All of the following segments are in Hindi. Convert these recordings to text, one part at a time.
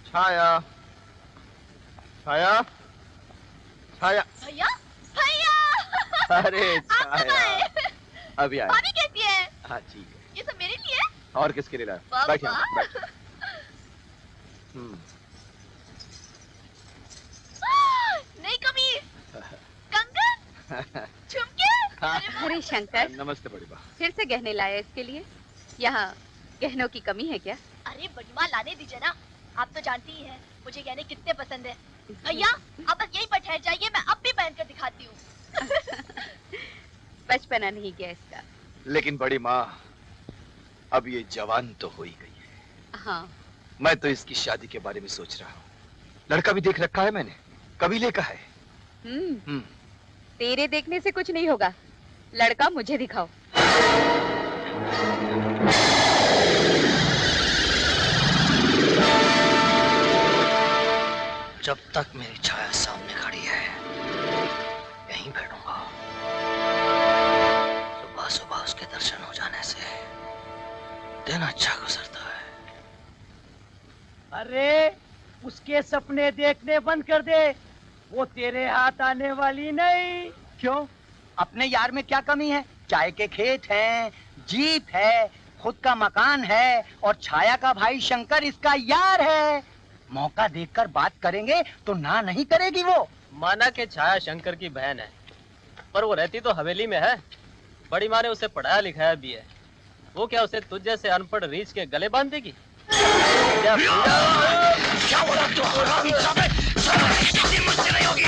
छाया, छाया, छाया। भैया, भैया। अरे छाया, अभी आया। भाभी कैसी है? हाँ ठीक है। ये सब मेरे लिए? और किसके लिए लाया? बैठ यहाँ, बैठ। नई कमीज, कंगन, झुमके। अरे शंकर, नमस्ते बड़ी माँ। फिर से गहने लाए इसके लिए? यहाँ गहनों की कमी है क्या? अरे बड़ी माँ लाने दीजिए ना, आप तो जानती ही हैं मुझे गहने कितने पसंद है। भैया आप बस यहीं पर ठहर जाइए, मैं अब भी पहन कर दिखाती हूँ। बचपना नहीं गया इसका। लेकिन बड़ी माँ, अब ये जवान तो हो ही गई है। हाँ। मैं तो इसकी शादी के बारे में सोच रहा हूँ। लड़का भी देख रखा है मैंने, कबीले का है। तेरे देखने से कुछ नहीं होगा, लड़का मुझे दिखाओ। जब तक मेरी छाया सामने खड़ी है यहीं बैठूंगा। सुबह सुबह उसके दर्शन हो जाने से दिन अच्छा गुजरता है। अरे उसके सपने देखने बंद कर दे, वो तेरे हाथ आने वाली नहीं। क्यों? अपने यार में क्या कमी है? चाय के खेत हैं, जीप है, खुद का मकान है और छाया का भाई शंकर इसका यार है। मौका देखकर बात करेंगे तो ना नहीं करेगी वो। माना कि छाया शंकर की बहन है, पर वो रहती तो हवेली में है। बड़ी माँ ने उसे पढ़ाया लिखाया भी है, वो क्या उसे तुझ जैसे अनपढ़ रीछ के गले बांध देगी? क्या बोला तू हरामजादे? शादी मुझसे नहीं होगी।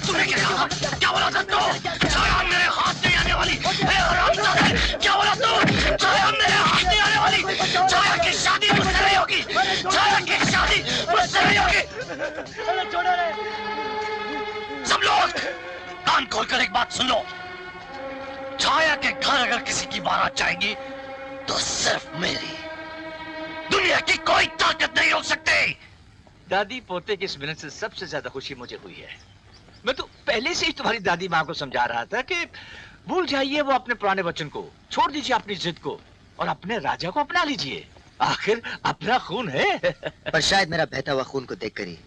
तूने क्या कहा? क्या बोला था तू? छाया मेरे हाथ नहीं आने वाली। क्या बोला तू? छाया मेरे हाथ नहीं आने वाली। छाया की शादी मुझसे नहीं होगी। छाया की शादी मुझसे नहीं होगी। सब लोग कान खोलकर एक बात सुन लो। छाया के घर अगर किसी की बारात जाएगी तो सिर्फ मेरी। दुनिया की कोई ताकत नहीं रोक सकती। दादी पोते की इस मिनट से सबसे ज्यादा खुशी मुझे हुई है। मैं तो पहले से ही तुम्हारी दादी माँ को समझा रहा था कि भूल जाइए वो अपने पुराने वचन को, छोड़ दीजिए अपनी जिद को और अपने राजा को अपना लीजिए। आखिर अपना खून है। पर शायद मेरा बहता हुआ खून को देखकर ही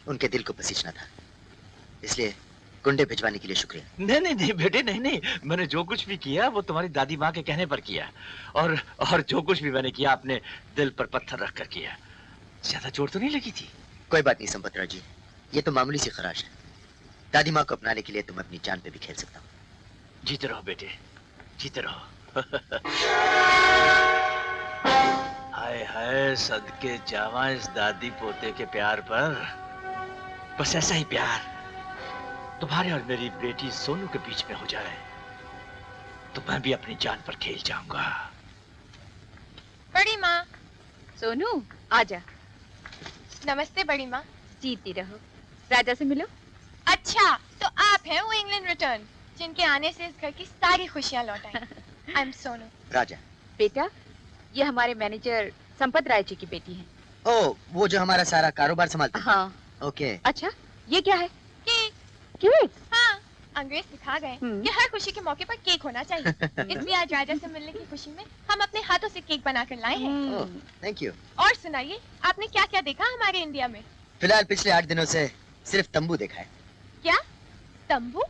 उनके दिल को पसीजना था, इसलिए गुंडे भिजवाने के लिए शुक्रिया। नहीं नहीं नहीं बेटे, नहीं नहीं, मैंने जो कुछ भी किया वो तुम्हारी दादी माँ के कहने पर किया और जो कुछ भी मैंने किया अपने दिल पर पत्थर रख कर किया। ज्यादा चोट तो नहीं लगी थी? कोई बात नहीं संपतराव जी, ये तो मामूली सी खराश है। दादी माँ को अपनाने के लिए तुम अपनी जान पे भी खेल सकता हूँ। जीते रहो बेटे, जीते रहो। हाय हाय सदके जावा इस दादी पोते के प्यार पर। बस ऐसा ही प्यार तुम्हारे और मेरी बेटी सोनू के बीच में हो जाए तो मैं भी अपनी जान पर खेल जाऊंगा। बड़ी माँ। सोनू आजा। नमस्ते बड़ी माँ। जीती रहो। राजा से मिलो। अच्छा तो आप हैं वो इंग्लैंड रिटर्न जिनके आने से इस घर की सारी खुशियाँ लौट आई। I am Sonu. राजा। बेटा ये हमारे मैनेजर संपत राय जी की बेटी है। ओ वो जो हमारा सारा कारोबार संभालते हैं। हाँ। ओके। अच्छा ये क्या है? केक। केक? हाँ अंग्रेज सिखा गए कि हर खुशी के मौके पर केक होना चाहिए। इसलिए आज राजा से मिलने की खुशी में हम अपने हाथों से केक बनाकर लाए हैं। Thank you. और सुनाइए आपने क्या क्या देखा हमारे इंडिया में? फिलहाल पिछले 8 दिनों से सिर्फ तंबू देखा है। क्या तंबू?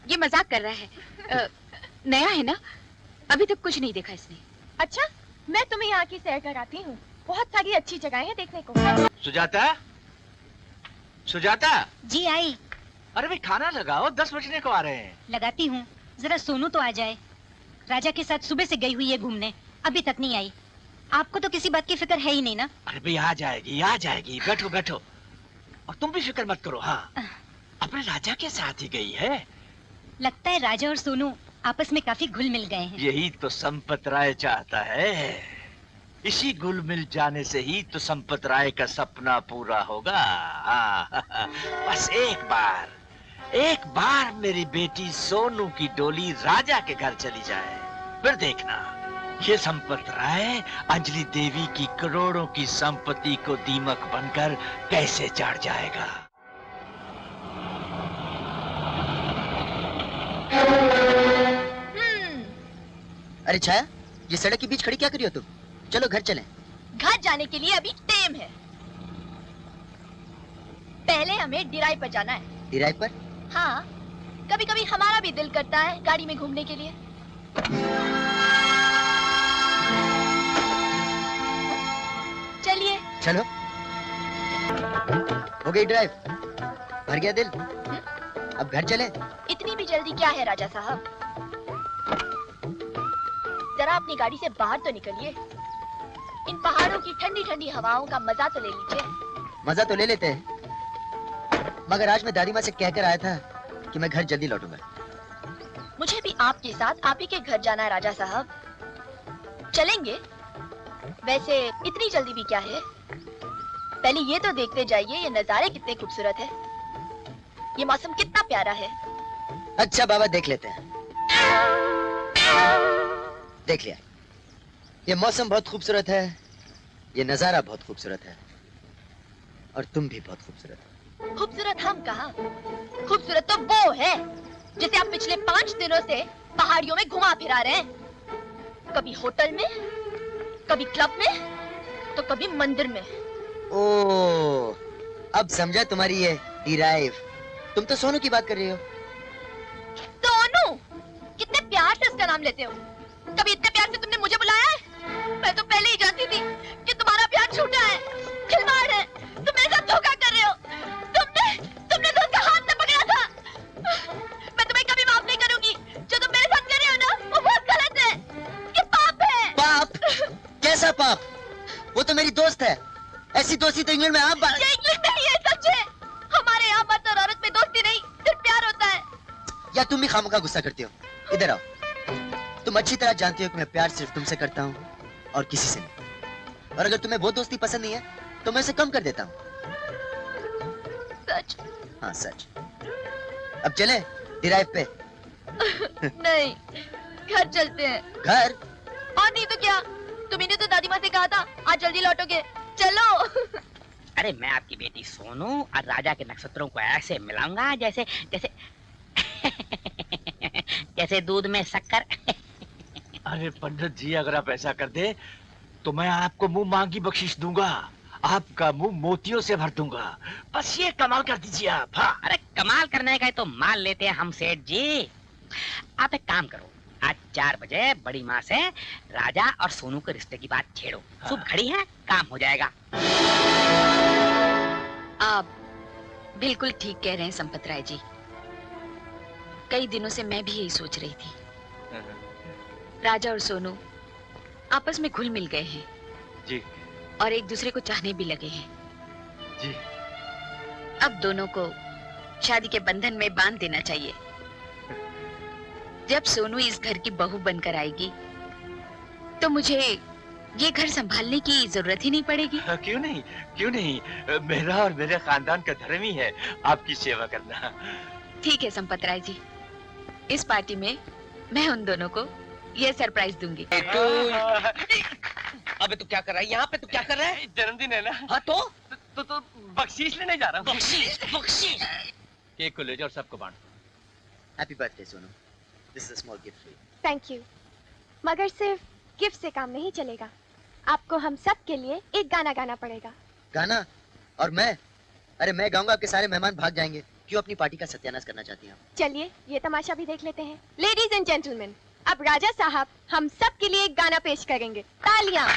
ये मजाक कर रहा है। नया है ना, अभी तक कुछ नहीं देखा इसने। अच्छा मैं तुम्हें यहाँ की सैर कराती हूँ, बहुत सारी अच्छी जगहें हैं देखने को। सुजाता, सुजाता। जी आई। अरे भाई खाना लगाओ, 10 बजने को आ रहे हैं। लगाती हूँ, जरा सोनू तो आ जाए। राजा के साथ सुबह से गई हुई है घूमने, अभी तक नहीं आई। आपको तो किसी बात की फिक्र है ही नहीं ना? अरे भाई आ जाएगी, आ जाएगी। बैठो बैठो और तुम भी फिक्र मत करो। हाँ अपने राजा के साथ ही गई है। लगता है राजा और सोनू आपस में काफी घुल मिल गए हैं। यही तो संपत राय चाहता है। इसी घुल मिल जाने से ही तो संपत राय का सपना पूरा होगा। हाँ बस एक बार मेरी बेटी सोनू की डोली राजा के घर चली जाए, फिर देखना ये संपत राय अंजलि देवी की करोड़ों की संपत्ति को दीमक बनकर कैसे चढ़ जाएगा? अरे छाया, ये सड़क के बीच खड़ी क्या करी हो तुम? चलो घर चलें। घर जाने के लिए अभी टाइम है। पहले हमें डिराई पर जाना है। डिराई पर? हाँ, कभी कभी हमारा भी दिल करता है गाड़ी में घूमने के लिए। चलिए। चलो। हो गई ड्राइव? भर गया दिल? अब घर चले? इतनी भी जल्दी क्या है राजा साहब? जरा अपनी गाड़ी से बाहर तो निकलिए। इन पहाड़ों की ठंडी ठंडी हवाओं का मजा तो ले लीजिए। मजा तो ले लेते हैं, मगर आज मैं दादी माँ से कहकर आया था कि मैं घर जल्दी लौटूंगा। मुझे भी आपके साथ आप ही के घर जाना है राजा साहब। चलेंगे? वैसे इतनी जल्दी भी क्या है? पहले ये तो देखते जाइए, ये नजारे कितने खूबसूरत है, ये मौसम कितना प्यारा है। अच्छा बाबा, देख लेते हैं। देख लिया, ये मौसम बहुत खूबसूरत है, ये नजारा बहुत खूबसूरत है, और तुम भी बहुत खूबसूरत हो। खूबसूरत हम कहाँ? खूबसूरत तो वो है जिसे आप पिछले 5 दिनों से पहाड़ियों में घुमा फिरा रहे हैं। कभी होटल में, कभी क्लब में, तो कभी मंदिर में। ओह, अब समझा तुम्हारी ये डिराइव। तुम तो सोनू की बात कर रही हो। सोनू? कितने प्यार से उसका नाम लेते हो। कभी इतने प्यार से तुमने मुझे बुलाया है? मैं तो पहले ही जानती थी कि तुम्हारा प्यार झूठा है, खिलवाड़ है। तुम मेरे साथ धोखा कर रहे हो। तुमने तो उसका हाथ न पकड़ा था। मैं तुम्हें कभी माफ नहीं करूंगी। जो तुम मेरे साथ कर रहे हो ना, वो बहुत गलत है। ये पाप है। पाप? कैसा पाप? वो तो मेरी दोस्त है। ऐसी दोस्ती तो इंग्लैंड में आप ये इंग्लैंड नहीं है, सच है। हमारे यहाँ मर्द और औरत में दोस्ती नहीं, सिर्फ प्यार होता है। या तुम भी खामखा गुस्सा करती हो? इधर आओ। तुम अच्छी तरह जानती हो कि मैं प्यार सिर्फ तुमसे करता हूँ और किसी से नहीं। और अगर तुम्हें वो दोस्ती पसंद नहीं है तो मैं उसे कम कर देता हूँ। सच? हाँ सच। अब चले डिराइव पे? नहीं, घर चलते हैं। घर? और नहीं तो क्या, तुम्ही ने तो दादी माँ से कहा था आज जल्दी लौटोगे। चलो। अरे मैं आपकी बेटी सोनू और राजा के नक्षत्रों को ऐसे मिलाऊंगा जैसे जैसे जैसे दूध में शक्कर। अरे पंडित जी, अगर आप ऐसा कर दे तो मैं आपको मुंह मांगी बख्शिश दूंगा। आपका मुंह मोतियों से भर दूंगा। बस ये कमाल कर दीजिए आप। हाँ। अरे कमाल करने का तो मान लेते हैं हम सेठ जी। आप एक काम करो, आज 4 बजे बड़ी माँ से राजा और सोनू के रिश्ते की बात छेड़ो। सुबह खड़ी है, काम हो जाएगा। आप बिल्कुल ठीक कह रहे हैं संपत राय जी। कई दिनों से मैं भी यही सोच रही थी। राजा और सोनू आपस में घुल मिल गए हैं जी, और एक दूसरे को चाहने भी लगे हैं जी। अब दोनों को शादी के बंधन में बांध देना चाहिए। जब सोनू इस घर की बहू बनकर आएगी तो मुझे ये घर संभालने की जरूरत ही नहीं पड़ेगी। क्यों नहीं, क्यों नहीं। मेरा और मेरे खानदान का धर्म ही है आपकी सेवा करना। ठीक है संपत राय जी, इस पार्टी में मैं उन दोनों को ये सरप्राइज दूंगी। अबे तू क्या कर रहा है यहाँ पे? तू क्या कर रहा है? जन्मदिन है ना। हाँ तो बख्शीश लेने जा रहा हूँ। बख्शीश। केक को ले जाओ और सबको बांट। Happy birthday Sonu. This is a small gift for you. Thank you. मगर सिर्फ गिफ्ट से काम नहीं चलेगा, आपको हम सब के लिए एक गाना गाना पड़ेगा। गाना? और मैं? अरे मैं गाऊंगा, आपके सारे मेहमान भाग जाएंगे। क्यों अपनी पार्टी का सत्यानाश करना चाहती हैं? चलिए ये तमाशा भी देख लेते हैं। लेडीज एंड जेंटलमैन, अब राजा साहब हम सब के लिए एक गाना पेश करेंगे। तालियां।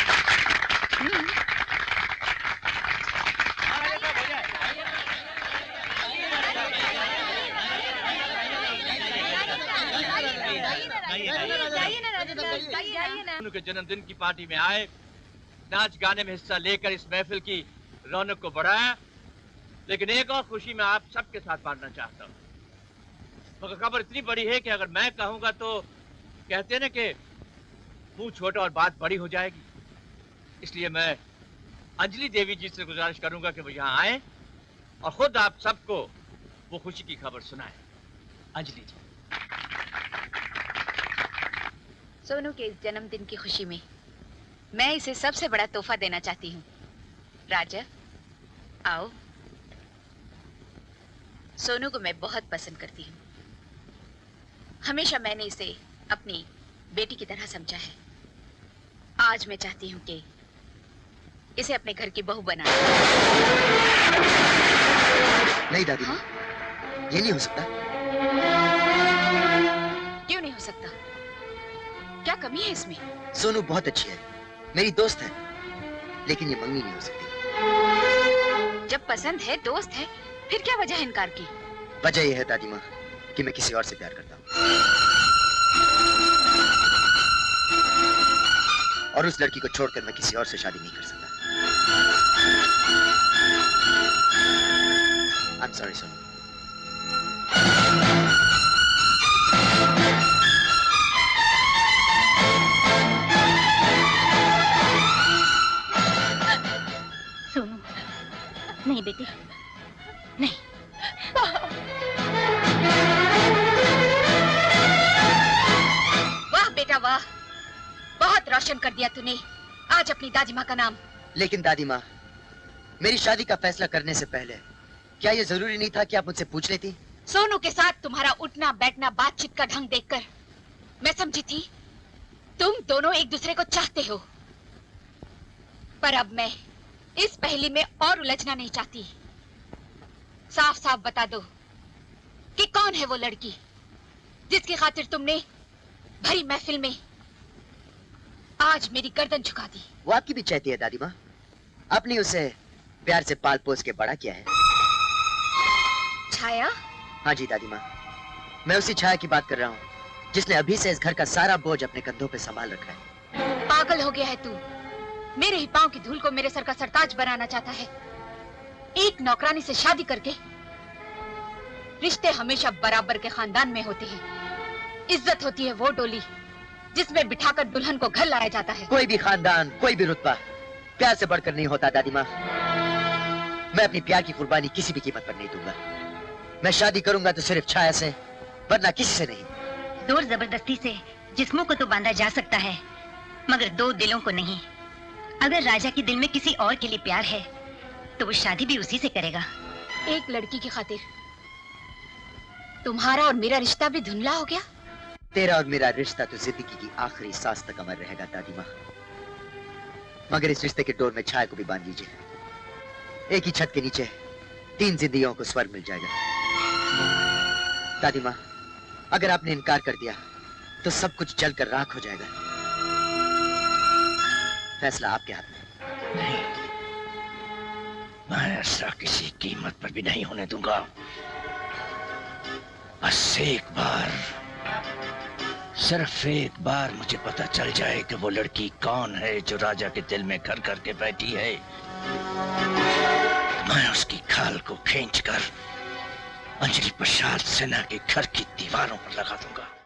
के जन्मदिन की पार्टी में आए, नाच गाने में हिस्सा लेकर इस महफिल की रौनक को बढ़ाया। लेकिन एक और खुशी मैं आप सबके साथ बांटना चाहता हूँ। मगर खबर इतनी बड़ी है कि अगर मैं कहूंगा तो कहते हैं ना कि मुंह छोटा और बात बड़ी हो जाएगी। इसलिए मैं अंजलि देवी जी से गुजारिश करूंगा कि वो यहाँ आए और खुद आप सबको वो खुशी की खबर सुनाए। अंजलि जी। सोनू के इस जन्मदिन की खुशी में मैं इसे सबसे बड़ा तोहफा देना चाहती हूँ। राजा, आओ। सोनू को मैं बहुत पसंद करती हूँ। हमेशा मैंने इसे अपनी बेटी की तरह समझा है। आज मैं चाहती हूँ कि इसे अपने घर की बहू बना। नहीं दादी माँ, ये नहीं हो सकता। क्यों नहीं हो सकता? क्या कमी है इसमें? सोनू बहुत अच्छी है, मेरी दोस्त है, लेकिन ये मंगनी नहीं हो सकती। जब पसंद है, दोस्त है, फिर क्या वजह है इनकार की? वजह यह है दादी माँ कि मैं किसी और से प्यार करता हूँ, और उस लड़की को छोड़कर मैं किसी और से शादी नहीं कर सकता। I'm sorry, Sonu. सोनू, नहीं बेटी, नहीं। वाह बेटा वाह, बहुत रोशन कर दिया तूने आज अपनी दादी माँ का नाम। लेकिन दादी माँ, मेरी शादी का फैसला करने से पहले क्या ये जरूरी नहीं था कि आप मुझसे पूछ लेती? सोनू के साथ तुम्हारा उठना बैठना बातचीत का ढंग देखकर मैं समझी थी तुम दोनों एक दूसरे को चाहते हो, पर अब मैं इस पहेली में और उलझना नहीं चाहती। साफ साफ बता दो कि कौन है वो लड़की जिसकी खातिर तुमने भरी महफिल में आज मेरी गर्दन झुका दी। वो आपकी भी चाहती है दादी माँ, आपने उसे प्यार से पाल पोस के बड़ा किया है। छाया? हाँ जी दादी माँ, मैं उसी छाया की बात कर रहा हूँ जिसने अभी से इस घर का सारा बोझ अपने कंधों पे संभाल रखा है। पागल हो गया है तू, मेरे ही पांव की धूल को मेरे सर का सरताज बनाना चाहता है। एक नौकरानी से शादी करके रिश्ते हमेशा बराबर के खानदान में होते हैं। इज्जत होती है वो डोली जिसमें बिठाकर दुल्हन को घर लाया जाता है। कोई भी खानदान, कोई भी रुतबा प्यार से बढ़कर नहीं होता दादी माँ। मैं अपनी प्यार की कुर्बानी किसी भी कीमत पर नहीं दूंगा। मैं शादी करूंगा तो सिर्फ छाया से, वरना किसी से नहीं। जोर जबरदस्ती से जिस्मों को तो बांधा जा सकता है, मगर दो दिलों को नहीं। अगर राजा के दिल में किसी और के लिए प्यार है तो वो शादी भी उसी से करेगा। एक लड़की की खातिर तुम्हारा और मेरा रिश्ता भी धुंधला हो गया। तेरा और मेरा रिश्ता तो जिंदगी की आखिरी सांस तक अमर रहेगा दादी माँ, मगर इस रिश्ते के डोर में छाया को भी बांध लीजिए। एक ही छत के नीचे 3 जिंदगियों को स्वर्ग मिल जाएगा। दादी माँ, अगर आपने इनकार कर दिया तो सब कुछ जलकर राख हो जाएगा। फैसला आपके हाथ में। नहीं, मैं ऐसा किसी कीमत पर भी नहीं होने दूंगा। बस एक बार, सिर्फ एक बार मुझे पता चल जाए कि वो लड़की कौन है जो राजा के दिल में घर करके बैठी है, मैं उसकी खाल को खींचकर अंजलि प्रसाद सिन्हा के घर की दीवारों पर लगा दूंगा।